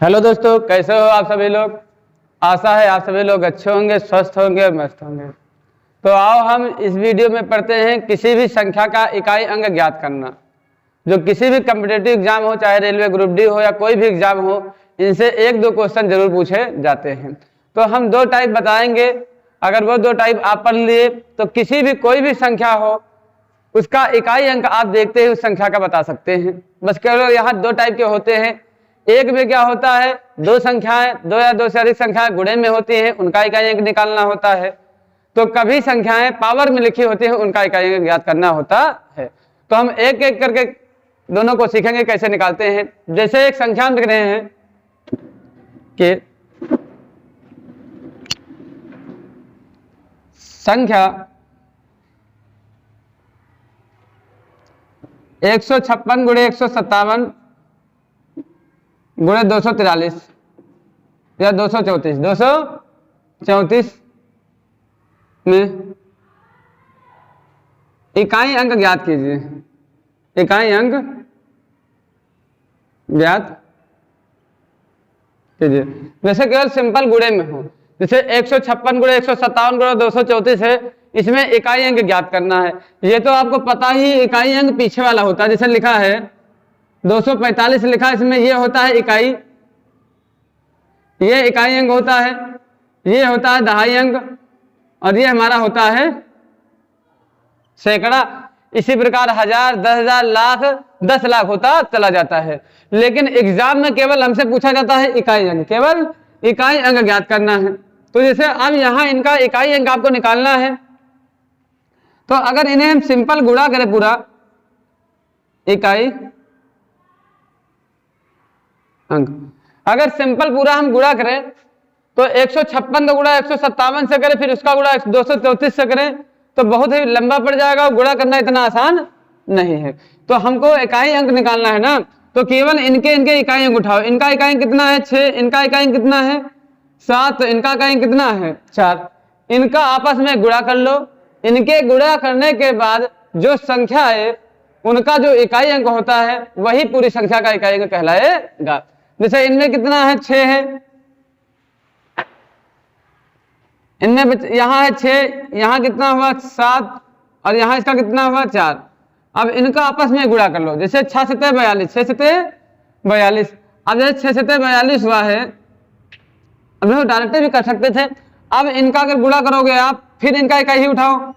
Hello दोस्तों, कैसे हो आप सभी लोग। आशा है आप सभी लोग अच्छे होंगे, स्वस्थ होंगे और मस्त होंगे। तो आओ हम इस वीडियो में पढ़ते हैं किसी भी संख्या का इकाई अंक ज्ञात करना। जो किसी भी कॉम्पिटिटिव एग्जाम हो, चाहे रेलवे ग्रुप डी हो या कोई भी एग्जाम हो, इनसे एक दो क्वेश्चन जरूर पूछे जाते हैं। तो हम दो टाइप बताएंगे। अगर वो दो टाइप आप पढ़ लिए तो किसी भी कोई भी संख्या हो उसका इकाई अंक आप देखते ही उस संख्या का बता सकते हैं। बस केवल यहाँ दो टाइप के होते हैं। एक में क्या होता है, दो संख्याएं, दो या दो से अधिक संख्याएं गुणे में होती हैं, उनका इकाई अंक निकालना होता है। तो कभी संख्याएं पावर में लिखी होती हैं, उनका इकाई अंक ज्ञात करना होता है। तो हम एक एक करके दोनों को सीखेंगे कैसे निकालते हैं। जैसे एक संख्या हम लिख रहे हैं कि संख्या 156 गुणे 157 गुणे 243 या 234 में इकाई अंक ज्ञात कीजिए। इकाई अंक ज्ञात कीजिए। वैसे केवल सिंपल गुणे में हो, जैसे 156 गुणे 157 गुणे 234 है, इसमें इकाई अंक ज्ञात करना है। ये तो आपको पता ही, इकाई अंक पीछे वाला होता है। जैसे लिखा है 245 लिखा, इसमें ये होता है इकाई, ये इकाई अंक होता है, ये होता है दहाई अंक, और ये हमारा होता है सैकड़ा। इसी प्रकार 1000, 10,000, लाख, 10 लाख होता चला जाता है। लेकिन एग्जाम में केवल हमसे पूछा जाता है इकाई अंक, केवल इकाई अंक ज्ञात करना है। तो जैसे अब यहां इनका इकाई अंक आपको निकालना है, तो अगर इन्हें हम सिंपल गुणा करें पूरा इकाई अंक, अगर सिंपल पूरा हम गुणा करें तो 156 का गुणा 157 से करें, फिर उसका गुणा 234 से करें तो बहुत ही लंबा पड़ जाएगा और गुणा करना इतना आसान नहीं है। तो हमको इकाई अंक निकालना है ना, तो केवल इनके इकाई अंक उठाओ। इनका इकाई अंक कितना है 6, इनका इकाई अंक कितना है 7, तो इनका इकाई अंक कितना है 4। इनका आपस में गुणा कर लो। इनके गुणा करने के बाद जो संख्या है उनका जो इकाई अंक होता है वही पूरी संख्या का इकाई अंक कहलाएगा। जैसे इनमें कितना है 6 है, इनमें यहाँ है 6, यहाँ कितना हुआ 7, और यहाँ इसका कितना हुआ 4। अब इनका आपस में गुणा कर लो। जैसे 6 सतह 42, 6 सतह 42। अब जैसे 6 सतह 42 हुआ है, अब लोग डायरेक्ट भी कर सकते थे। अब इनका अगर गुणा करोगे आप, फिर इनका इकाई ही उठाओ।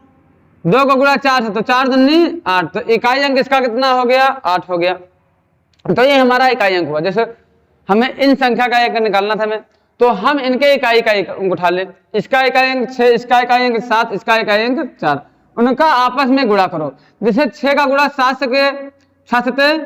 2 का गुणा 4 है तो 4 दूनी 8, तो इकाई अंक इसका कितना हो गया 8 हो गया। तो ये हमारा इकाई अंक हुआ। जैसे हमें इन संख्या का एक निकालना था हमें, तो हम इनके इकाई का अंक उठा ले। इसका इकाई अंक 6, इसका इकाई अंक 7, इसका इकाई अंक 4, उनका आपस में गुणा करो। जैसे 6 का गुणा 7 से 6 सतह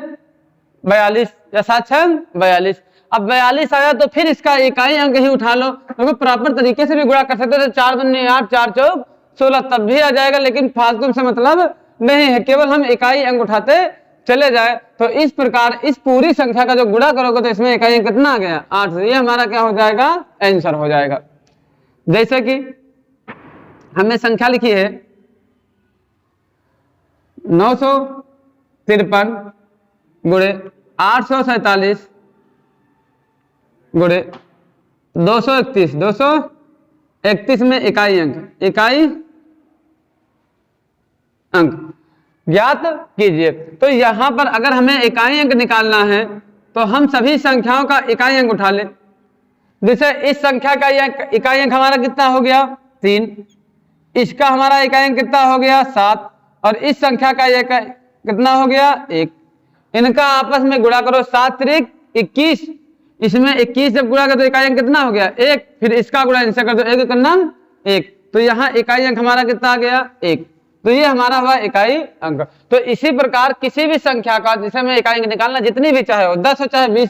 42 या 7 6 42। अब 42 आया तो फिर इसका इकाई अंक ही उठा लो। तो प्रॉपर तरीके से भी गुणा कर सकते हो। 4 दूनी 8, 4 चौक 16 तब भी आ जाएगा, लेकिन फालतू से मतलब नहीं है, केवल हम इकाई अंक उठाते चले जाए। तो इस प्रकार इस पूरी संख्या का जो गुणा करोगे तो इसमें इकाई अंक कितना आ गया 8, ये हमारा क्या हो जाएगा आंसर हो जाएगा। जैसे कि हमने संख्या लिखी है 953 गुणे 847 गुणे 231, 231 में इकाई अंक ज्ञात कीजिए। तो यहां पर अगर हमें इकाई अंक निकालना है तो हम सभी संख्याओं का इकाई अंक उठा ले। जैसे इस संख्या का इकाई अंक हमारा कितना हो गया 3, इसका हमारा इकाई अंक कितना हो गया 7, और इस संख्या का कितना हो गया 1। इनका आपस में गुणा करो, 7 त्रिक 21, इसमें 21 जब गुणा करो तो इकाई अंक कितना हो गया 1, फिर इसका गुणा इनसे कर दो 1 करना 1, तो यहाँ इकाई अंक हमारा कितना आ गया 1। तो ये हमारा हुआ इकाई अंक। तो इसी प्रकार किसी भी संख्या का जिसे हमें इकाई अंक निकालना, जितनी भी चाहे हो 10 हो चाहे 20,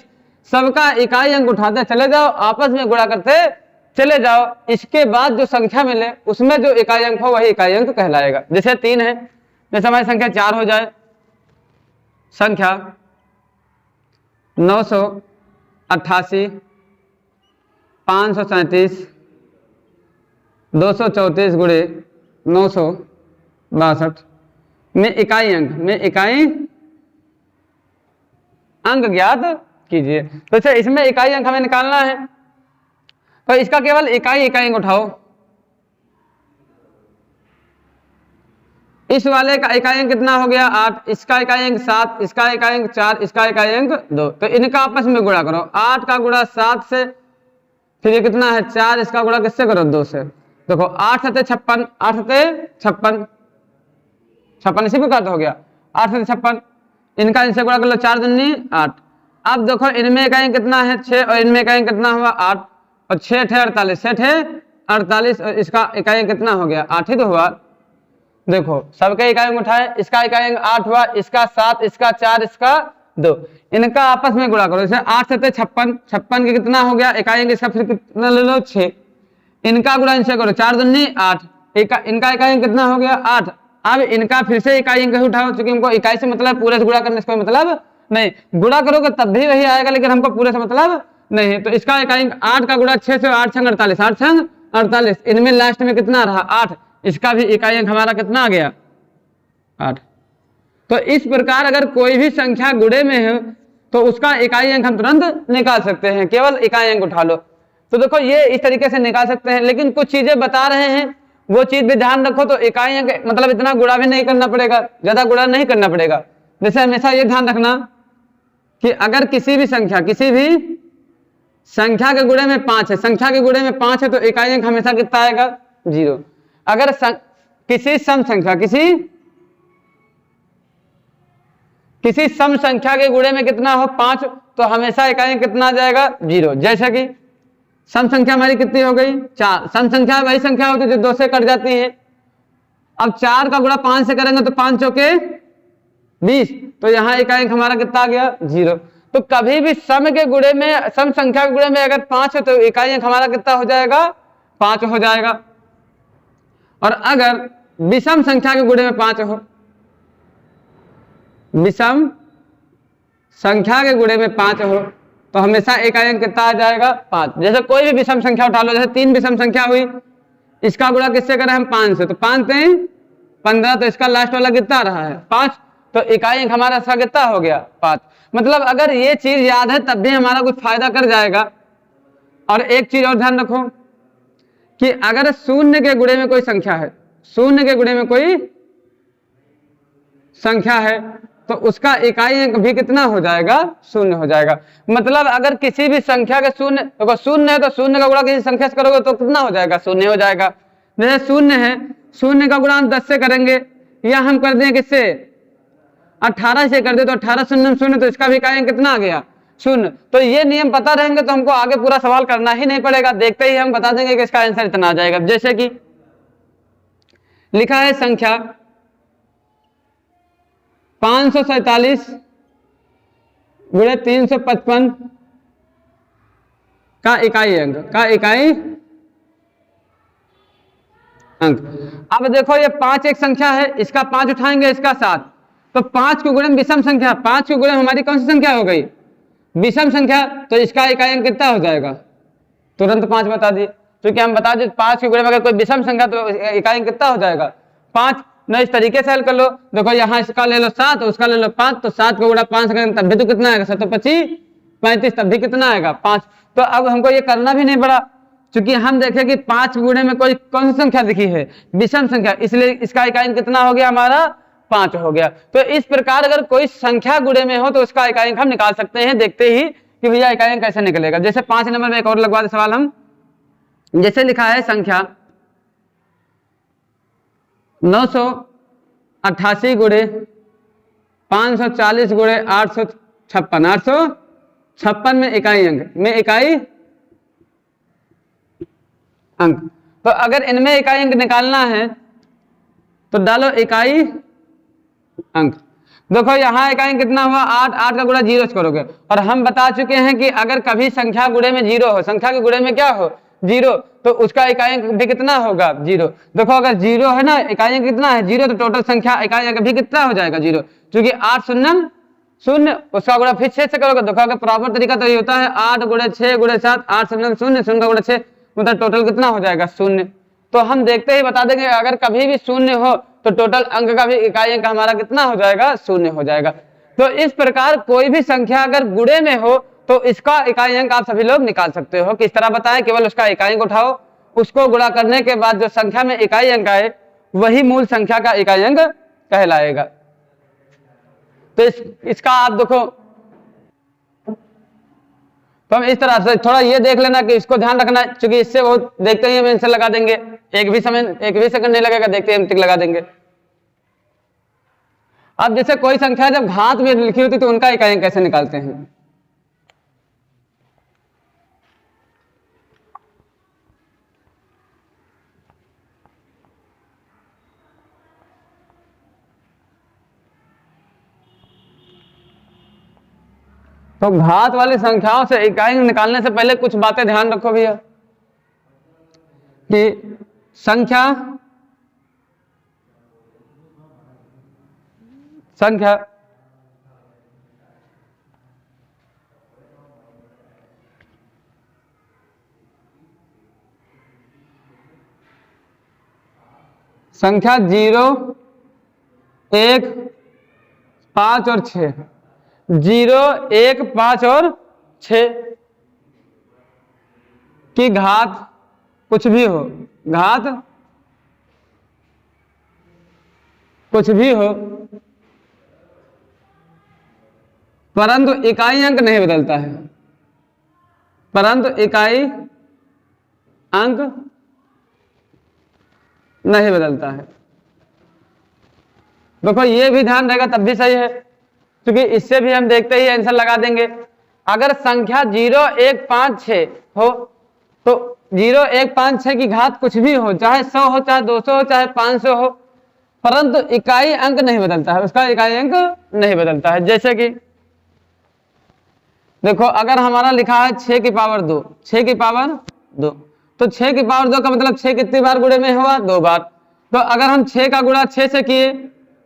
सबका इकाई अंक उठाते चले जाओ, आपस में गुणा करते चले जाओ। इसके बाद जो संख्या मिले उसमें जो इकाई अंक हो वही इकाई अंक कहलाएगा। जैसे 3 है, जैसे हमारी संख्या 4 हो जाए, संख्या 988 537 234 गुणे 962 में इकाई अंक ज्ञात कीजिए। तो अच्छा इसमें इकाई अंक हमें निकालना है, तो इसका केवल इकाई अंक उठाओ। इस वाले का इकाई अंक कितना हो गया 8, इसका इकाई अंक 7, इसका इकाई अंक 4, इसका इकाई अंक 2। तो इनका आपस में गुणा करो, 8 का गुणा 7 से, फिर ये कितना है 4, इसका गुणा किससे करो 2 से। देखो 8 सते 56, 8 सते 56, 56 इसी प्रकार तो हो गया 8 सते 56। इनका इनसे गुणा कर लो, 4 दूनी 8। अब देखो इनमें इकाई कितना है 6 और इनमें इकाई कितना हुआ 8, और 6 थे 48, 6 थे 48 और इसका इकाई कितना हो गया 8 ही तो हुआ। देखो सबके इकाई अंक उठाए, इसका इकाई अंक 8 हुआ, इसका 7, इसका 4, इसका 2। इनका आपस में गुणा करो, जैसे 8 सते 56, 56 के कितना हो गया इकाई अंक, इसका फिर कितना ले लो 6। इनका गुणा इनसे करो, 4 दूनी 8, इनका इकाई अंक कितना हो गया 8। अब इनका फिर से इकाई अंक उठाओ, क्योंकि हमको इकाई से मतलब पूरे से गुणा करने से कोई मतलब नहीं, गुणा करोगे तब भी वही आएगा, लेकिन हमको पूरे से मतलब नहीं है। तो इसका इकाई अंक 8 का गुणा 6 से, 8 छंग 48, 8 छंग 48। इनमें लास्ट में कितना रहा 8, इसका भी इकाई अंक हमारा कितना आ गया 8। तो इस प्रकार अगर कोई भी संख्या गुणे में है तो उसका इकाई अंक हम तुरंत निकाल सकते हैं, केवल इकाई अंक उठा लो। तो देखो ये इस तरीके से निकाल सकते हैं, लेकिन कुछ चीजें बता रहे हैं वो चीज भी ध्यान रखो। तो इकाई अंक मतलब इतना गुणा भी नहीं करना पड़ेगा, ज्यादा गुणा नहीं करना पड़ेगा। जैसे हमेशा ये ध्यान रखना कि अगर किसी भी संख्या के गुणे में 5 है, संख्या के गुणे में 5 है, तो इकाई अंक हमेशा कितना आएगा 0। अगर किसी सम संख्या किसी सम संख्या के गुणे में कितना हो 5, तो हमेशा इकाई अंक कितना आ जाएगा 0। जैसे कि सम संख्या हमारी कितनी हो गई 4, सम संख्या वही संख्या होती है जो 2 से कट जाती है। अब 4 का गुणा 5 से करेंगे तो 5 चौके 20, तो यहाँ इकाई अंक हमारा कितना आ गया 0। तो कभी भी सम के गुणे में, सम संख्या के गुणे में अगर 5 है तो इकाई अंक हमारा कितना हो जाएगा 5 हो जाएगा। और अगर विषम संख्या के गुणे में 5 हो, विषम संख्या के गुणे में 5 हो, तो हमेशा इकाई अंक कितना आ जाएगा 5। जैसे कोई भी विषम संख्या उठा लो, जैसे 3 विषम संख्या हुई, इसका गुणा किससे करें हम 5 से, तो 5 3 15, तो इसका लास्ट वाला कितना रहा है 5, तो इकाई अंक हमारा इसका कितना हो गया 5। मतलब अगर ये चीज याद है तब भी हमारा कुछ फायदा कर जाएगा। और एक चीज और ध्यान रखो कि अगर शून्य के गुणे में कोई संख्या है, शून्य के गुणे में कोई संख्या है, तो उसका इकाई अंक भी कितना हो जाएगा 0 हो जाएगा। मतलब अगर किसी भी संख्या के शून्य, तो शून्य है तो शून्य का गुणा किसी संख्या से करोगे तो कितना हो जाएगा 0 हो जाएगा। जैसे शून्य है, शून्य का गुणा हम 10 से करेंगे, या हम कर दें किससे 18 से कर दे, तो 18 शून्य 0, तो इसका भी इकाई अंक कितना आ गया 0। तो ये नियम पता रहेंगे तो हमको आगे पूरा सवाल करना ही नहीं पड़ेगा, देखते ही हम बता देंगे कि इसका आंसर इतना आ जाएगा। जैसे कि लिखा है संख्या 547 गुणे 355 का इकाई अंक। अब देखो ये 5 एक संख्या है, इसका 5 उठाएंगे, इसका 7, तो 5 के गुणे में विषम संख्या, 5 के गुणे में हमारी कौन सी संख्या हो गई विषम संख्या, तो इसका इकाई अंक कितना हो जाएगा तुरंत 5 बता दिए, क्योंकि हम बता दें 5 के गुणे में अगर कोई विषम संख्या तो इकाई अंक कितना हो जाएगा 5। न इस तरीके से हल कर लो, देखो यहाँ इसका ले लो 7, उसका ले लो 5, तो 7 को गुणा 5 करेंगे तब भी तो कितना आएगा 7 25 35, तब भी कितना आएगा 5। तो अब हमको ये करना भी नहीं पड़ा, क्योंकि हम देखें कि 5 गुणे में कोई कौन सी संख्या दिखी है विषम संख्या, इसलिए इसका इकाई कितना हो गया हमारा 5 हो गया। तो इस प्रकार अगर कोई संख्या गुणे में हो तो उसका इकाई हम निकाल सकते हैं, देखते ही कि भैया इकाई कैसे निकलेगा। जैसे 5 नंबर में एक और लगवा दे सवाल हम, जैसे लिखा है संख्या 988 गुणे 540 गुणे 856 में इकाई अंक। तो अगर इनमें इकाई अंक निकालना है तो डालो इकाई अंक। देखो यहाँ इकाई अंक कितना हुआ 8, 8 का गुणा 0 से करोगे, और हम बता चुके हैं कि अगर कभी संख्या गुणे में 0 हो, संख्या के गुणे में क्या हो 0, तो उसका इकाई अंक भी कितना होगा 0। देखो अगर 0 है ना, इकाई अंक कितना है 0, तो टोटल संख्या इकाई अंक भी कितना हो जाएगा 0, क्योंकि 8 शून्य 0, उसका गुणा फिर 6 से करोगे। देखो अगर प्रॉपर तरीका तो ये होता है 8 गुणे 6 गुणे 7, 8 शून्य 0, 0 का गुणा 6, मतलब टोटल कितना हो जाएगा 0। तो हम देखते ही बता देंगे अगर कभी भी 0 हो तो टोटल अंक का भी इकाई अंक हमारा कितना हो जाएगा 0 हो जाएगा। तो इस प्रकार कोई भी संख्या अगर गुणे में हो तो इसका इकाई अंक आप सभी लोग निकाल सकते हो। किस तरह बताएं, केवल उसका इकाई अंक उठाओ, उसको गुणा करने के बाद जो संख्या में इकाई अंक आए वही मूल संख्या का इकाई अंक कहलाएगा। तो इसका आप देखो, तो हम इस तरह से थोड़ा ये देख लेना कि इसको ध्यान रखना, क्योंकि इससे वो देखते ही हम आंसर लगा देंगे, एक भी सेकंड नहीं लगेगा, देखते ही हम टिक लगा देंगे। अब जैसे कोई संख्या जब घात में लिखी होती तो उनका इकाई अंक कैसे निकालते हैं। तो घात वाली संख्याओं से इकाई अंक निकालने से पहले कुछ बातें ध्यान रखो भैया, कि संख्या संख्या 0, 1, 5 और 6, 0, 1, 5 और 6 की घात कुछ भी हो, घात कुछ भी हो, परंतु इकाई अंक नहीं बदलता है, परंतु इकाई अंक नहीं बदलता है। देखो ये भी ध्यान रहेगा तब भी सही है, क्योंकि इससे भी हम देखते ही आंसर लगा देंगे। अगर संख्या 0, 1, 5, 6 हो तो 0, 1, 5, 6 की घात कुछ भी हो, चाहे 100 हो, चाहे 200 हो, चाहे 500 हो, परंतु इकाई अंक नहीं बदलता है, उसका इकाई अंक नहीं बदलता है। जैसे कि देखो अगर हमारा लिखा है 6 की पावर 2, 6 की पावर 2, तो 6 की पावर 2 का मतलब 6 कितनी बार गुणे में हुआ, 2 बार। तो अगर हम 6 का गुणा 6 से किए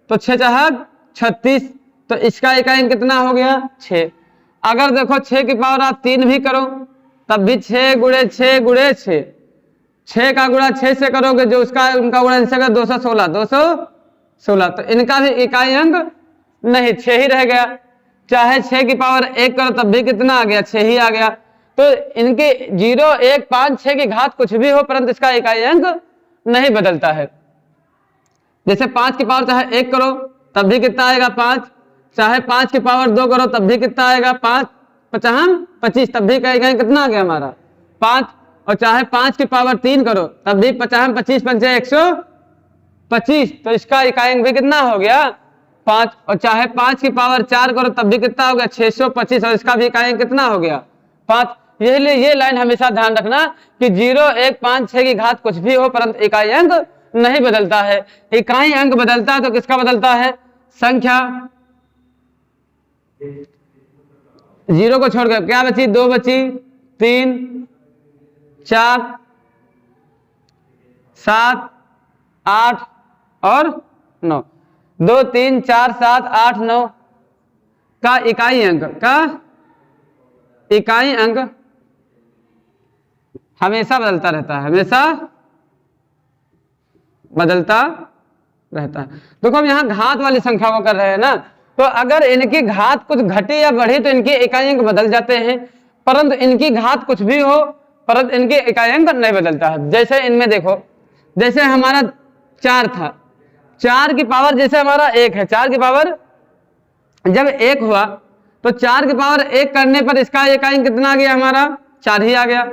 तो 6 चाहे 36, तो इसका इकाई अंक कितना हो गया, 6। अगर देखो 6 की पावर आप 3 भी करो तब भी 6 गुणे 6 गुणे 6, 6 का गुणा 6 से करोगे जो उसका उनका गुणा इससे 216, 216, तो इनका भी इकाई अंक नहीं, 6 ही रह गया। चाहे 6 की पावर 1 करो तब भी कितना आ गया, 6 ही आ गया। तो इनके 0, 1, 5, 6 की घात कुछ भी हो परंतु इसका इकाई अंक नहीं बदलता है। जैसे 5 की पावर चाहे 1 करो तब भी कितना आएगा, 5, चाहे 5 की पावर 2 करो तब भी कितना आएगा, 5, 50, 25, तब भी इकाई अंक कितना आ गया हमारा, 5, और चाहे 5 की पावर 3 करो तब भी 50, 25, 5, 125, तो इसका इकाई अंक भी कितना हो गया, 5, और चाहे 5 की पावर 4 करो तब भी कितना हो गया, 625, और इसका भी इकाई अंक कितना हो गया, 5। ये लाइन हमेशा ध्यान रखना कि 0, 1, 5, 6 की घात कुछ भी हो परंतु इकाई अंक नहीं बदलता है। इकाई अंक बदलता है तो किसका बदलता है, संख्या 0 को छोड़कर क्या बची, 2 बची, 3, 4, 7, 8 और 9, 2, 3, 4, 7, 8, 9 का इकाई अंक हमेशा बदलता रहता है, हमेशा बदलता रहता है। देखो हम यहाँ घात वाली संख्या को कर रहे हैं ना, तो अगर इनकी घात कुछ घटी या बढ़ी तो इनके इकाई अंक बदल जाते हैं, परंतु इनकी घात कुछ भी हो परंतु इनके इकाई अंक नहीं बदलता है। जैसे इनमें देखो, जैसे हमारा 4 था, 4 की पावर जैसे हमारा 1 है, 4 की पावर जब 1 हुआ तो 4 की पावर 1 करने पर इसका इकाई अंक कितना आ गया हमारा, 4 ही आ गया।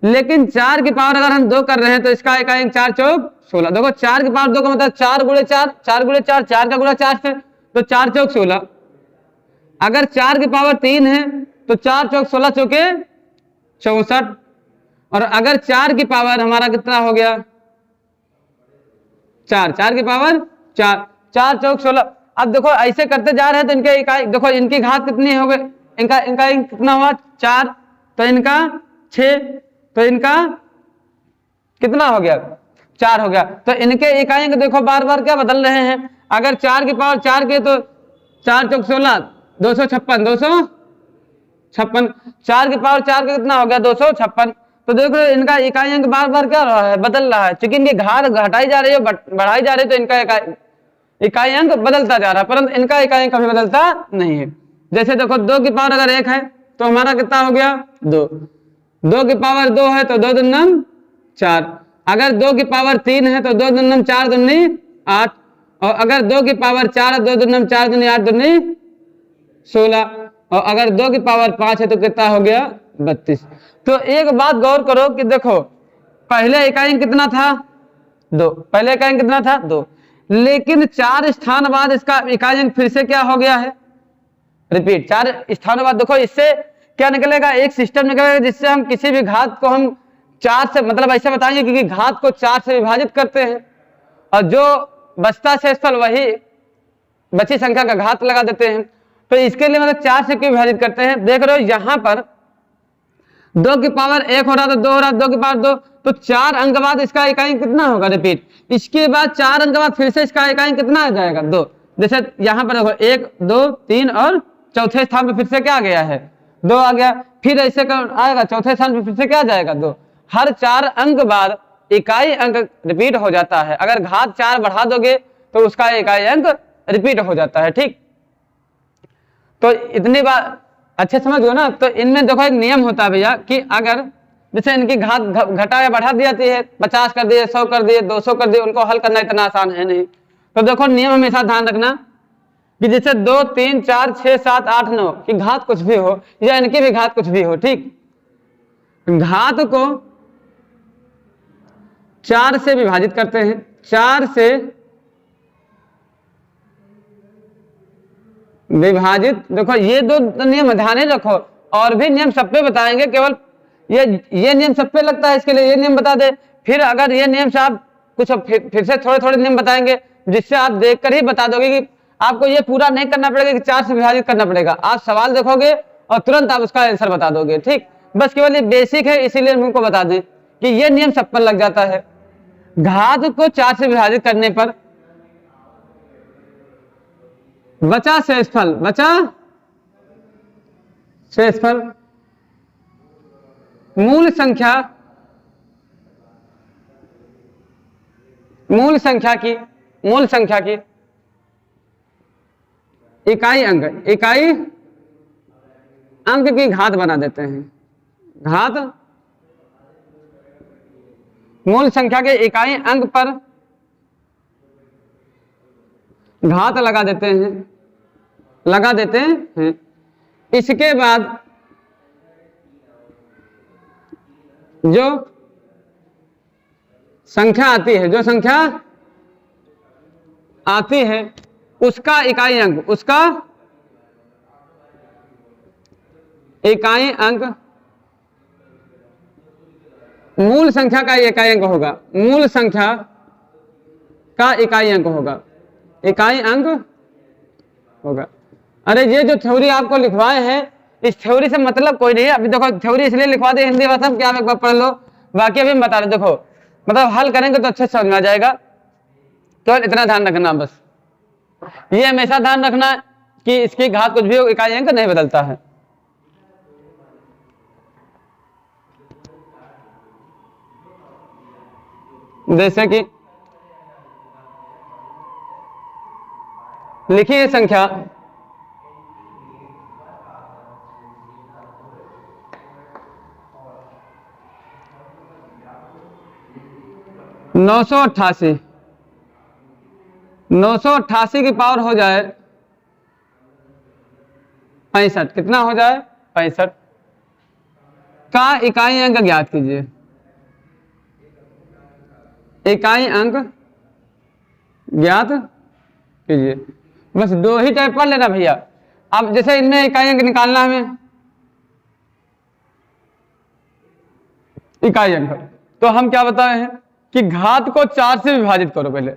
लेकिन 4 की पावर अगर हम 2 कर रहे हैं तो इसका इकाई अंक 4 चौक 16। देखो 4 की पावर 2 का मतलब 4 गुणे 4, 4 गुणे 4, 4 का गुणा 4 से, तो 4 चौक 16। अगर 4 की पावर 3 है तो 4 चौक 16 चौके 64, और अगर 4 की पावर हमारा कितना हो गया, 4, 4 की पावर 4, 4 चौक 16। अब देखो ऐसे करते जा रहे हैं तो इनके इकाई देखो, इनकी घात कितनी हो गई, इनका कितना हुआ, 4, तो इनका 6, तो इनका कितना हो गया, 4 हो गया। तो इनके इकाई अंक देखो बार बार क्या बदल रहे हैं। अगर 4 की पावर 4 के तो 4 चौक 16, 256, 256, 4 की पावर 4 का कितना हो गया, 256। तो देखो इनका इकाई अंक बार बार क्या रहा है, बदल रहा है, क्योंकि इनकी घात घटाई जा रही है, बढ़ाई जा रही है, तो इनका इकाई अंक बदलता जा रहा है, परंतु इनका इकाई अंक कभी बदलता नहीं है। जैसे देखो 2 की पावर अगर 1 है तो हमारा कितना हो गया 2। 2 की पावर 2 है तो 2 दूनी 4। अगर 2 की पावर 3 है तो 2 दूनी 4 दूनी 8। और अगर 2 की पावर 4 है 2 दूनी 4 दूनी 8 दूनी 16। और अगर 2 की पावर 5 है तो कितना हो गया 32। तो एक बात गौर करो कि देखो पहले इकाई कितना था 2, पहले इकाई कितना था 2, लेकिन 4 स्थान बाद इसका इकाई फिर से क्या हो गया है रिपीट। 4 स्थानों बाद देखो इससे क्या निकलेगा, एक सिस्टम निकलेगा जिससे हम किसी भी घात को हम 4 से मतलब ऐसे बताएंगे क्योंकि घात को 4 से विभाजित करते हैं और जो बचता शेषफल वही बची संख्या का घात लगा देते हैं। तो इसके लिए मतलब 4 से क्यों विभाजित करते हैं, देख रहे हो यहाँ पर 2 की पावर 1 हो रहा था 2 हो रहा 2 की पावर 2, तो 4 अंक बाद इसका इकाई कितना होगा रिपीट। इसके बाद 4 अंक बाद फिर से इसका इकाई कितना आ जाएगा 2। जैसे यहाँ पर देखो 1 2 3 और चौथे स्थान पे फिर से क्या आ गया है 2 आ गया, फिर ऐसे आएगा चौथे स्थान पे फिर से क्या आ जाएगा 2। हर 4 अंक बाद इकाई अंक रिपीट हो जाता है। अगर घात 4 बढ़ा दोगे तो उसका इकाई अंक रिपीट हो जाता है। ठीक, तो इतनी बात अच्छे समझ गए ना। तो इनमें देखो एक नियम होता है भैया कि अगर जैसे इनकी घात घटा या बढ़ा दी जाती है 50 कर दिए 100 कर दिए 200 कर दिए, उनको हल करना इतना आसान है नहीं। तो देखो नियम हमेशा ध्यान रखना कि जैसे 2 3 4 6 7 8 9 की घात कुछ भी हो या इनकी भी घात कुछ भी हो, ठीक, घात को 4 से विभाजित करते हैं। 4 से विभाजित, देखो ये 2 नियम ध्यान ही रखो, और भी नियम सब पे बताएंगे, केवल ये नियम सब पे लगता है इसके लिए ये नियम बता दे। फिर अगर ये नियम से आप कुछ फिर से थोड़े थोड़े नियम बताएंगे जिससे आप देखकर ही बता दोगे कि आपको ये पूरा नहीं करना पड़ेगा कि 4 से विभाजित करना पड़ेगा। आप सवाल देखोगे और तुरंत आप उसका आंसर बता दोगे। ठीक, बस केवल ये बेसिक है इसीलिए हम उनको बता दें कि ये नियम सब पर लग जाता है। घात को 4 से विभाजित करने पर बचा शेषफल, बचा शेषफल मूल संख्या की इकाई अंक की घात बना देते हैं। घात मूल संख्या के इकाई अंक पर घात लगा देते हैं। इसके बाद जो संख्या आती है उसका इकाई अंक मूल संख्या का इकाई अंक होगा। मूल संख्या का इकाई अंक होगा। अरे ये जो थ्योरी आपको लिखवाए हैं इस थ्योरी से मतलब कोई नहीं है। अभी देखो थ्योरी इसलिए लिखवा दे हिंदी भाषा में क्या, एक बार पढ़ लो, बाकी अभी हम बता रहे। देखो मतलब हल करेंगे तो अच्छे समझ में आ जाएगा। तो इतना ध्यान रखना, बस ये हमेशा ध्यान रखना कि इसकी घात कुछ भी हो इकाई अंक नहीं बदलता है। जैसे कि लिखिए संख्या 988 की पावर हो जाए 65, कितना हो जाए 65 का इकाई अंक ज्ञात कीजिए। इकाई अंक ज्ञात कीजिए। बस 2 ही टाइप पढ़ लेना भैया। अब जैसे इनमें इकाई अंक निकालना हमें इकाई अंक, तो हम क्या बताए हैं कि घात को 4 से विभाजित करो। पहले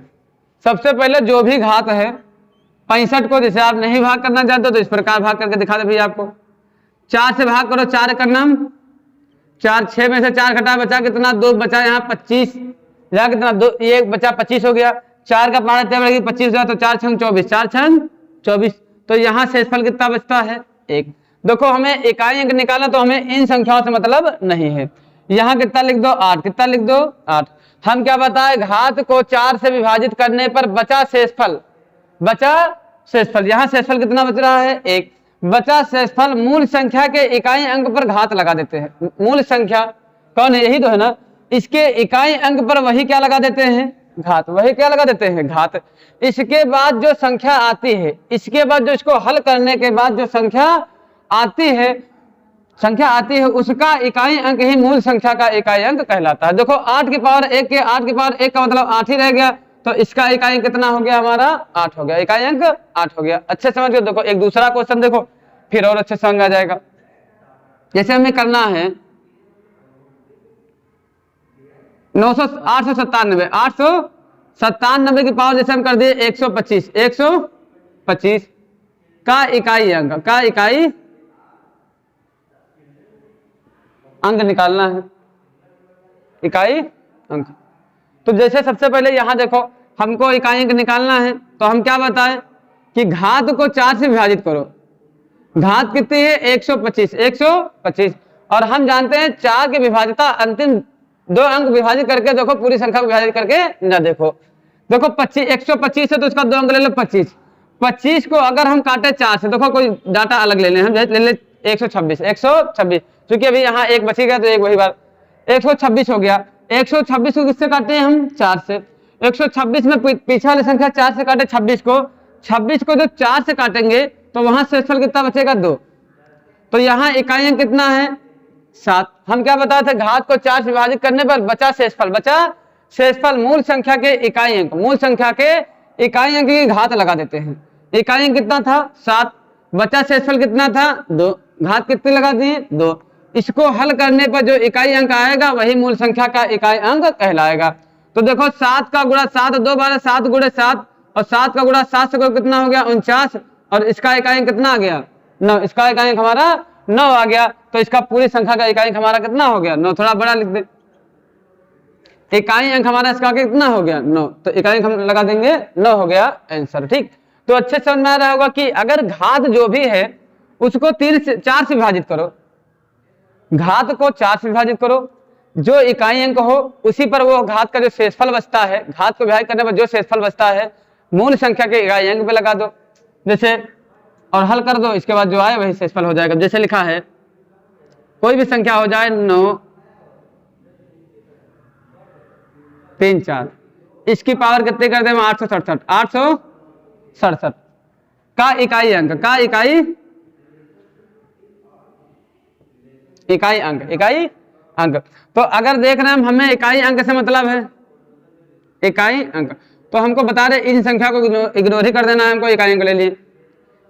सबसे पहले जो भी घात है 65 को जैसे आप नहीं भाग करना चाहते तो इस प्रकार भाग करके दिखा दे भैया आपको। 4 से भाग करो, 4 का नाम 4, 6 में से 4 घटा बचा कितना 2 बचा, यहाँ 25 यहाँ कितना 2 1 बचा 25 हो गया। 4 का पारा 25 गया तो 4 छंग 24, 4 छंग 24। तो यहाँ शेषफल कितना बचता है 1। देखो हमें इकाई अंक निकालना तो हमें इन संख्याओं से मतलब नहीं है। यहाँ कितना लिख दो 8, कितना लिख दो 8। हम क्या बताए घात को 4 से विभाजित करने पर बचा शेषफल, यहाँ शेषफल कितना बच रहा है 1। बचा शेषफल मूल संख्या के इकाई अंक पर घात लगा देते हैं। मूल संख्या कौन है, यही तो है ना, इसके इकाई अंक पर वही क्या लगा देते हैं, घात। वही क्या लगा देते हैं, घात। इसके बाद जो संख्या आती है, इसके बाद जो इसको हल करने के बाद जो संख्या आती है उसका इकाई अंक ही मूल संख्या का इकाई अंक कहलाता है। देखो 8 की पावर 1 के 8 की पावर 1 का मतलब 8 ही रह गया, तो इसका इकाई अंक कितना हो गया हमारा, 8 हो गया, इकाई अंक 8 हो गया। अच्छे समझ गए। देखो एक दूसरा क्वेश्चन देखो, फिर और अच्छे समझ आ जाएगा। जैसे हमें करना है 897 की पावर जैसे हम कर दिए 125 का इकाई अंक निकालना है, इकाई अंक। तो जैसे सबसे पहले यहां देखो हमको इकाई अंक निकालना है, तो हम क्या बताएं कि घात को 4 से विभाजित करो। घात कितनी है, 125, और हम जानते हैं 4 की विभाज्यता अंतिम 2 अंक विभाजित करके देखो, पूरी संख्या को विभाजित करके ना देखो 125 है तो उसका 2 अंक ले लो 25 को अगर हम काटे 4 से, देखो कोई डाटा अलग ले लें, हम ले ले 126, क्योंकि अभी यहाँ 1 बची गया तो एक वही बार 126 हो गया। 126 को किससे काटे हम, 4 से। 126 में पीछे वाली संख्या 4 से काटे 26 को जब 4 से काटेंगे तो वहां शेषफल कितना बचेगा, 2। तो यहाँ इकाई अंक कितना है, 7। हम क्या बताए थे, घात को 4 से विभाजित करने पर बचा शेषफल मूल संख्या के इकाई अंक, मूल संख्या के इकाई अंक की घात लगा देते हैं। इकाई अंक कितना था, 7, बचा शेषफल कितना था, 2, घात कितने लगा दिए, 2। इसको हल करने पर जो इकाई अंक आएगा वही मूल संख्या का इकाई अंक कहलाएगा। तो देखो 7 का गुणा 7, 2 12, 7 गुणे 7, और 7 का गुणा 7 से कितना हो गया, 49, और इसका इकाई अंक कितना आ गया, 9। इसका इकाई अंक हमारा 9 आ गया। तो इसका पूरी संख्या का इकाई अंक हमारा कितना हो गया, 9। थोड़ा बड़ा लिख दे, इकाई अंक हमारा इसका कितना हो गया, 9। तो इकाई अंक हम लगा देंगे 9 हो गया आंसर। ठीक, तो अच्छे समझ में आ रहा होगा कि अगर घात जो भी है उसको 4 से विभाजित करो, घात को 4 से विभाजित करो, जो इकाई अंक हो उसी पर वो घात का जो शेषफल बचता है, घात को विभाजित करने पर जो शेषफल बचता है मूल संख्या के इकाई अंक पे लगा दो जैसे, और हल कर दो। इसके बाद जो आए वही शेषफल हो जाएगा। जैसे लिखा है कोई भी संख्या हो जाए 9, 3, 4, इसकी पावर कितनी कर दे, 867 का इकाई अंक। तो अगर देख रहे हैं हमें इकाई अंक से मतलब है इकाई अंक, तो हमको बता रहे इन संख्या को इग्नोर ही कर देना है, हमको इकाई अंक ले लिए,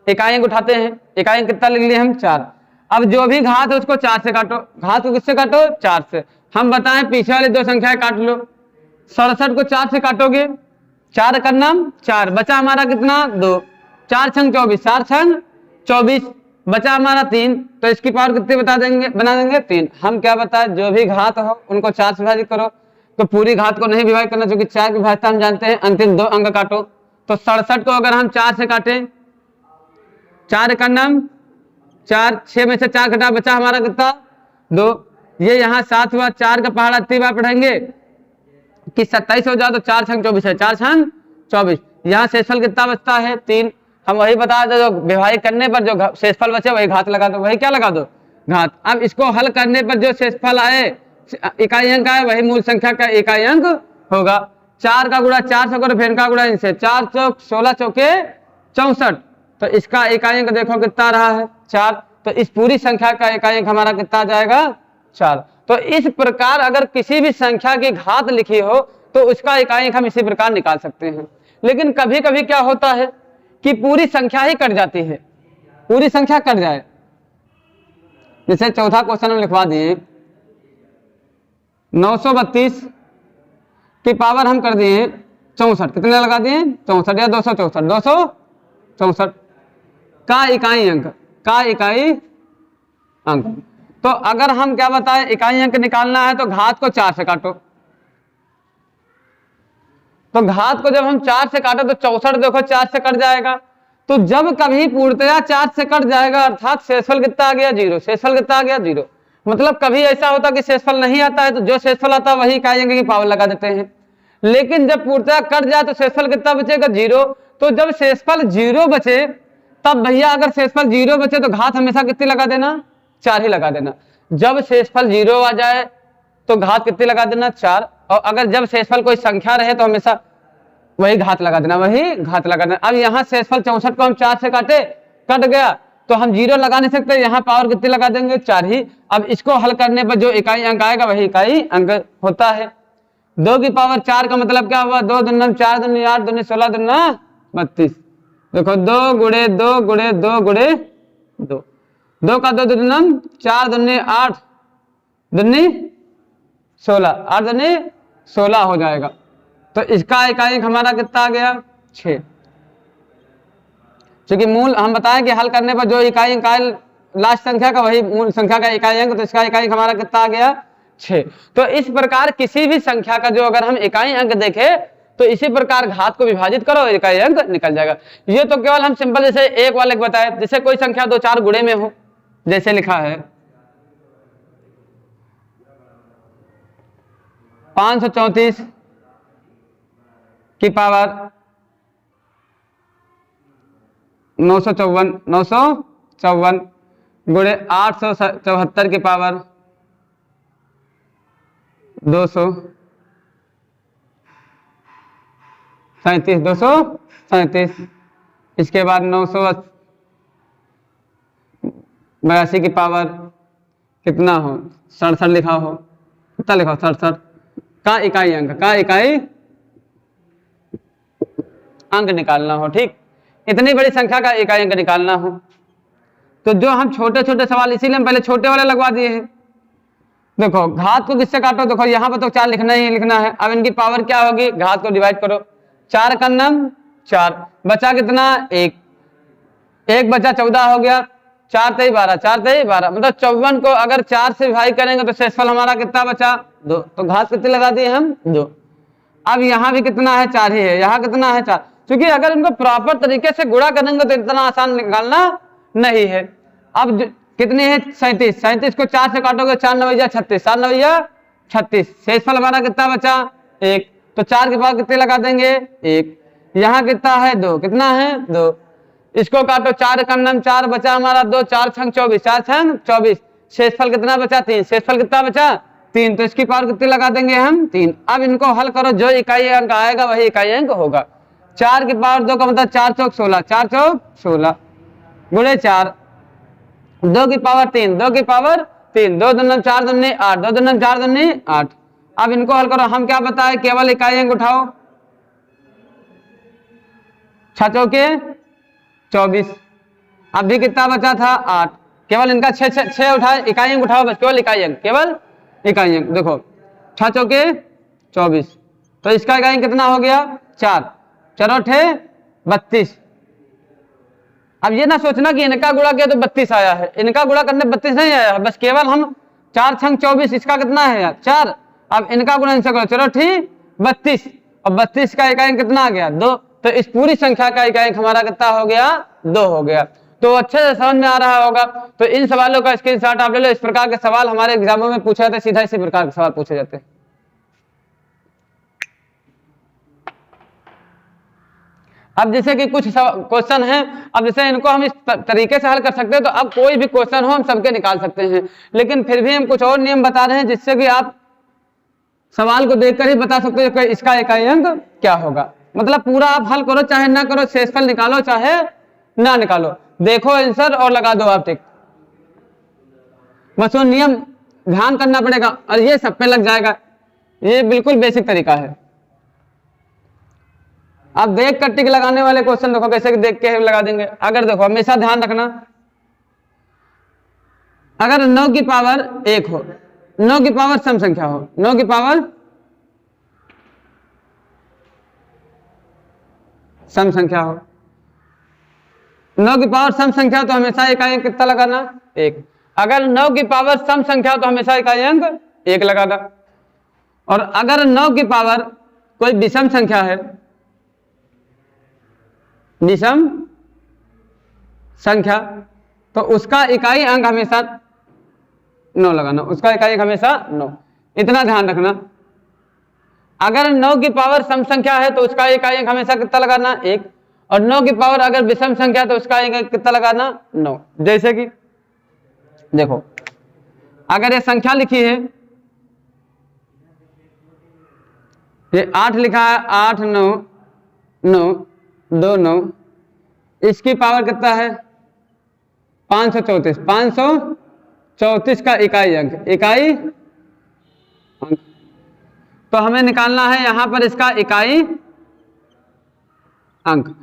इकाई अंक उठाते हैं, इकाई अंक कितना लिख लिए हम, 4। अब जो भी घात है उसको 4 से काटो, घात को किससे काटो, 4 से। हम बताएं पीछे वाली 2 संख्याएं काट लो, 67 को 4 से काटोगे, 4 का नाम 4, बचा हमारा कितना, 2, 4 छंग 24, 4 छंग 24, बचा हमारा 3, तो इसकी पावर कितनी बना देंगे 3। हम क्या बताएं, जो भी घात हो उनको 4 से विभाजित करो, तो पूरी घात को नहीं विभाजित करना क्योंकि 4 की विभाज्यता हम जानते हैं, अंतिम 2 अंक काटो। तो 67 को अगर हम 4 से काटें, 4 का नाम 4, 6 में से 4 घटा, बचा हमारा कितना, 2। ये यहाँ 7 हुआ, 4 का पहाड़ा इतनी बार पढ़ेंगे कि 27 हो जाए तो 4 छंग 24 है, 4 छंग 24। यहाँ शेषफल कितना बचता है, 3। हम वही बता दो, जो विभाजित करने पर जो शेषफल बचे वही घात लगा दो, वही क्या लगा दो, घात। अब इसको हल करने पर जो शेषफल आए, इकाई अंक आए, वही मूल संख्या का इकाई अंक होगा। 4 का गुणा 4 से करो, फिर का गुणा इनसे, 4 चौक 16 चौके 64, तो इसका इकाई अंक देखो कितना रहा है, 4। तो इस पूरी संख्या का इकाई अंक हमारा कितना आ जाएगा, 4। तो इस प्रकार अगर किसी भी संख्या की घात लिखी हो तो उसका इकाई अंक हम इसी प्रकार निकाल सकते हैं। लेकिन कभी कभी क्या होता है कि पूरी संख्या ही कट जाती है, पूरी संख्या कट जाए। जैसे चौथा क्वेश्चन हम लिखवा दिए 932 की पावर हम कर दिए 64, कितने लगा दिए, 64 या 264 का इकाई अंक। तो अगर हम क्या बताएं, इकाई अंक निकालना है तो घात को 4 से काटो, तो घात को जब हम 4 से काटो तो 64 देखो 4 से कट जाएगा। तो जब कभी पूर्णतया 4 से कट जाएगा अर्थात शेषफल कितना आ गया, 0। शेषफल कितना आ गया, 0। मतलब कभी ऐसा होता कि शेषफल नहीं आता है तो जो शेषफल आता है वही इकाई अंक की पावर लगा देते हैं। लेकिन जब पूर्णतया कट जाए तो शेषफल कितना बचेगा, 0। तो जब शेषफल 0 बचे तब भैया अगर शेषफल 0 बचे तो घात हमेशा कितनी लगा देना, 4 ही लगा देना। जब शेषफल 0 आ जाए तो घात कितनी लगा देना, 4। और अगर जब शेषफल कोई संख्या रहे तो हमेशा वही घात लगा देना, वही घात लगा देना। अब यहाँ शेषफल 64 को हम 4 से काटे, कट गया तो हम 0 लगा नहीं सकते, यहाँ पावर कितनी लगा देंगे, 4 ही। अब इसको हल करने पर जो इकाई अंक आएगा वही इकाई अंक होता है। 2 की पावर 4 का मतलब क्या हुआ, 2 दूनी 4 दूनी 8 दूनी 16 दूना 32। देखो 2 गुणे 2 गुणे 2 गुणे 2, 2 का 2 दूनी 4 दूनी 8 दूनी 16, 8 दूनी 16 हो जाएगा। तो इसका इकाई अंक हमारा कितना आ गया, 6। क्योंकि मूल हम बताएं कि हल करने पर जो इकाई अंक आए लास्ट संख्या का वही मूल संख्या का इकाई अंक, तो इसका इकाई अंक हमारा कितना आ गया, 6। तो इस प्रकार किसी भी संख्या का जो अगर हम इकाई अंक देखें तो इसी प्रकार घात को विभाजित करो, इकाई अंक निकल जाएगा। ये तो केवल हम सिंपल जैसे एक वाले को बताए, जैसे कोई संख्या 2 4 गुणे में हो, जैसे लिखा है 534 की पावर 954 गुणे 874 की पावर 237, इसके बाद 982 की पावर कितना हो, 67 लिखा हो, कितना लिखा हो, 67 का इकाई अंक, अंक निकालना हो। ठीक, इतनी बड़ी संख्या का इकाई अंक निकालना हो तो जो हम छोटे छोटे सवाल, इसीलिए हम पहले छोटे वाले लगवा दिए हैं। देखो घात को किससे काटो, देखो यहाँ पर तो 4 लिखना ही लिखना है। अब इनकी पावर क्या होगी, घात को डिवाइड करो, 4 का नम 4, बचा कितना 1, 1 बचा 14 हो गया, 4 तेई 12, 4 तेई 12, मतलब 54 को अगर 4 से विभाजित करेंगे तो शेषफल हमारा कितना बचा, 2। तो घात कितनी लगा दिए हम, 2। अब यहाँ भी कितना है, 4 ही है, यहाँ कितना है 4। क्योंकि अगर इनको प्रॉपर तरीके से गुणा करेंगे तो इतना आसान निकालना नहीं है। अब कितनी है, 37, 37 को 4 से काटोगे, 4 9 36, 4 9 36, शेषफल हमारा कितना बचा, 1। तो 4 के पावर कितने लगा देंगे, 1। यहाँ कितना है, 2, कितना है 2, इसको काटो, 4 का नम 4, बचा हमारा 2, 4 छंग 24, 4 छंग 24, शेषफल कितना बचा, 3, शेषफल कितना बचा 3, तो इसकी पावर कितनी लगा देंगे हम, 3। अब इनको हल करो, जो इकाई अंक आएगा वही इकाई अंक होगा। 4 की पावर 2 का मतलब 4 चौक 16, 4 चौक 16 गुणे 4, 2 की पावर 3, 2 की पावर 3, 2 दूनी 4 दूनी 8, 2 दूनी 4 दूनी 8। अब इनको हल करो, हम क्या बताए, केवल इकाई अंक उठाओ, 6 चौके 24, अब भी कितना बचा था 8, केवल इनका 6 उठाए, इकाई अंक उठाओ बस, केवल इकाई अंक, केवल इकाई अंक। देखो 6 चौके 24, तो इसका इकाई कितना हो गया 4, 4 8 32। अब ये ना सोचना कि इनका गुणा किया तो 32 आया है, इनका गुणा करने 32 नहीं आया है, बस केवल हम 4 छंग 24, इसका कितना है यार 4। अब इनका गुणा इनसे करो, चलो ठीक 32, और 32 का इकाई कितना आ गया 2। तो इस पूरी संख्या का इकाई हमारा कितना हो गया, 2 हो गया। तो अच्छे से समझ में आ रहा होगा। तो इन सवालों का स्क्रीनशॉट आप ले लो। इस प्रकार के सवाल हमारे एग्जामों में पूछे जाते हैं, सीधा इसी प्रकार के सवाल पूछे जाते हैं। अब जैसे कि कुछ क्वेश्चन हैं, अब जैसे इनको हम इस तरीके से हल कर सकते हैं, तो अब कोई भी क्वेश्चन हो हम सबके निकाल सकते हैं, लेकिन फिर भी हम कुछ और नियम बता रहे हैं जिससे कि आप सवाल को देखकर ही बता सकते हो कि इसका इकाई अंक क्या होगा। मतलब पूरा आप हल करो चाहे ना करो, शेषफल निकालो चाहे ना निकालो, देखो आंसर और लगा दो आप टिक। बस वो नियम ध्यान करना पड़ेगा और ये सब पे लग जाएगा। ये बिल्कुल बेसिक तरीका है। आप देख कर टिक लगाने वाले क्वेश्चन देखो कैसे देख के लगा देंगे। अगर देखो हमेशा ध्यान रखना, अगर 9 की पावर 1 हो, 9 की पावर सम संख्या हो, 9 की पावर सम संख्या हो, 9 की पावर सम संख्या तो हमेशा इकाई अंक कितना लगाना 1। अगर 9 की पावर सम संख्या तो हमेशा इकाई अंक 1 लगाना। और अगर 9 की पावर कोई विषम संख्या है, विषम संख्या, तो उसका इकाई अंक हमेशा 9 लगाना, उसका इकाई अंक हमेशा 9। इतना ध्यान रखना। अगर 9 की पावर सम संख्या है तो उसका इकाई अंक हमेशा कितना लगाना 1। और 9 की पावर अगर विषम संख्या तो उसका अंक कितना लगाना 9। जैसे कि देखो अगर ये संख्या लिखी है, ये 8 लिखा है, 8 9 9 2 9, इसकी पावर कितना है 534। 534 का इकाई अंक, इकाई अंक। तो हमें निकालना है यहां पर इसका इकाई अंक।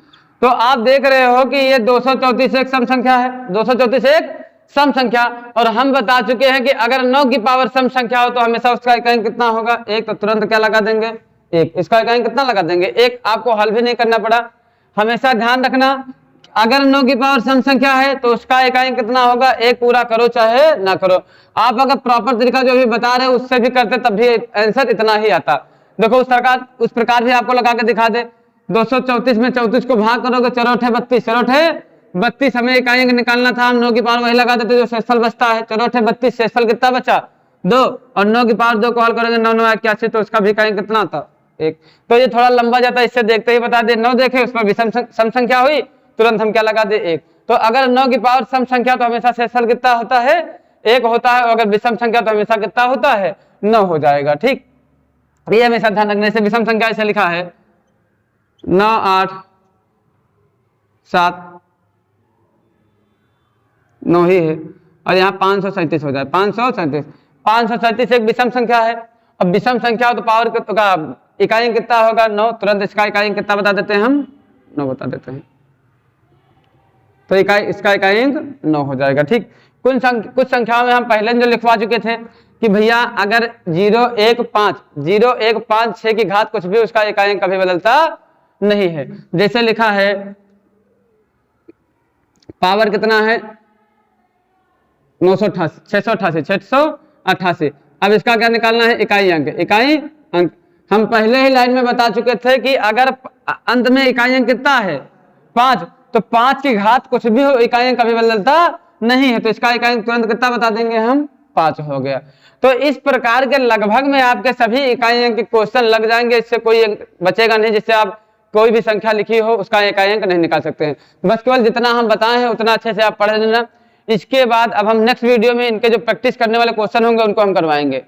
तो आप देख रहे हो कि ये 234 एक सम संख्या है, 234 एक सम संख्या, और हम बता चुके हैं कि अगर 9 की पावर सम संख्या हो तो हमेशा उसका इकाई अंक कितना होगा 1। तो तुरंत क्या लगा देंगे 1। इसका इकाई अंक कितना लगा देंगे 1। आपको हल भी नहीं करना पड़ा। हमेशा ध्यान रखना अगर 9 की पावर सम संख्या है तो उसका इकाई अंक कितना होगा 1। पूरा करो चाहे ना करो। आप अगर प्रॉपर तरीका जो भी बता रहे हो उससे भी करते तब भी आंसर इतना ही आता। देखो उस प्रकार भी आपको लगा के दिखा दे। 234 में 34 को भाग करोगे, चौरोठे 32, चौरोठे 32 हमें इकाई अंक निकालना था। हम 9 की पावर वही लगा देते जो शेषफल बचता है। चौरोठे 32, शेषफल कितना बचा 2, और 9 की पावर 2 को हल करेंगे 9 9 81, तो उसका भी इकाई अंक कितना था 1। तो ये थोड़ा लंबा जाता है, इससे देखते ही बता दे। 9 देखे उस पर विषम सम संख्या हुई, तुरंत हम क्या लगा दे 1। तो अगर 9 की पावर सम संख्या तो हमेशा शेषफल कितना होता है 1 होता है, और अगर विषम संख्या तो हमेशा कितना होता है 9 हो जाएगा। ठीक, ये हमेशा ध्यान रखने से विषम संख्या ऐसे लिखा है 9 8 7 9 ही है, और यहाँ 537 हो जाए 537। 537 एक विषम संख्या है। अब विषम संख्या हो तो पावर का इकाई अंक कितना होगा 9। तुरंत इसका इकाई अंक कितना बता देते हैं हम 9 बता देते हैं। तो इसका इकाई अंक 9 हो जाएगा। ठीक, कुछ संख्याओं में हम पहले जो लिखवा चुके थे कि भैया अगर 0 1 5 0 1 5 6 की घात कुछ भी, उसका इकाई अंक कभी बदलता नहीं है। जैसे लिखा है पावर कितना है 688 688। अब इसका क्या निकालना है इकाई अंक, इकाई अंक। हम पहले ही लाइन में बता चुके थे कि अगर अंत में इकाई अंक कितना है 5, तो 5 की घात कुछ भी हो इकाई अंक कभी बदलता नहीं है। तो इसका इकाई अंक तुरंत कितना बता देंगे हम 5 हो गया। तो इस प्रकार के लगभग में आपके सभी इकाई अंक के क्वेश्चन लग जाएंगे। इससे कोई बचेगा नहीं जिससे आप कोई भी संख्या लिखी हो उसका इकाई अंक नहीं निकाल सकते हैं। बस केवल जितना हम बताए हैं उतना अच्छे से आप पढ़ लेना। इसके बाद अब हम नेक्स्ट वीडियो में इनके जो प्रैक्टिस करने वाले क्वेश्चन होंगे उनको हम करवाएंगे।